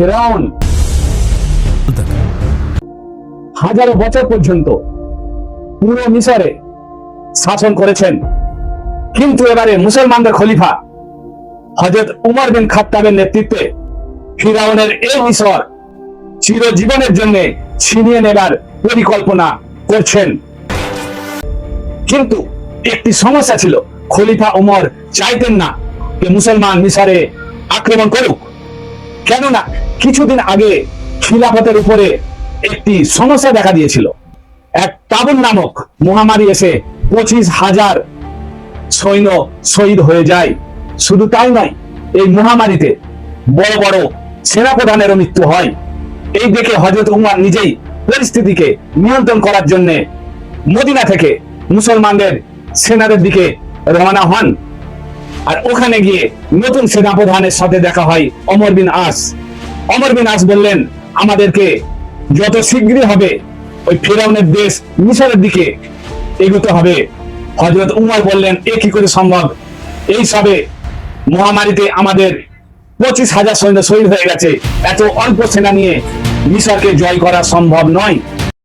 ফেরাউন হাজারো বছর পর্যন্ত পুরো মিশরে শাসন করেছেন, কিন্তু এবারে মুসলমানদের খলিফা হযরত উমর বিন খাত্তাবের নেতৃত্বে ফিরাউনের এই মিশর চিরজীবনের জন্য ছিনিয়ে নেবার পরিকল্পনা করছেন। কিন্তু একটি সমস্যা ছিল, খলিফা উমর চাইতেন না যে মুসলমান মিশরে আক্রমণ করুক, কেননা কিছুদিন আগে খিলাফতের উপরে একটি সমস্যা দেখা দিয়েছিল। এক তাবুন নামক মহামারী এসে 25,000 সৈন্য শহীদ হয়ে যায়। শুধু তাই নয়, এই মহামারীতে বড় বড় সেনাপ্রধানেরও মৃত্যু হয়। এই দেখে হযরত উমর নিজেই পরিস্থিতিকে নিয়ন্ত্রণ করার জন্য মদিনা থেকে মুসলমানদের সেনাদের দিকে রওনা হন। আর ওখানে গিয়ে নতুন সেনাপ্রধানের সাথে দেখা হয় ওমর বিন আস। ওমর বিন আস বললেন, আমাদেরকে যত শীঘ্রই হবে ওই ফিরাউনের দেশ মিশরের দিকে এগোতে হবে। হযরত উমর বললেন, এ কি করে সম্ভব? এই সবে মহামারীতে আমাদের 25,000 সৈন্য শহীদ হয়ে গেছে, এত অল্প সেনা নিয়ে মিশরকে জয় করা সম্ভব নয়।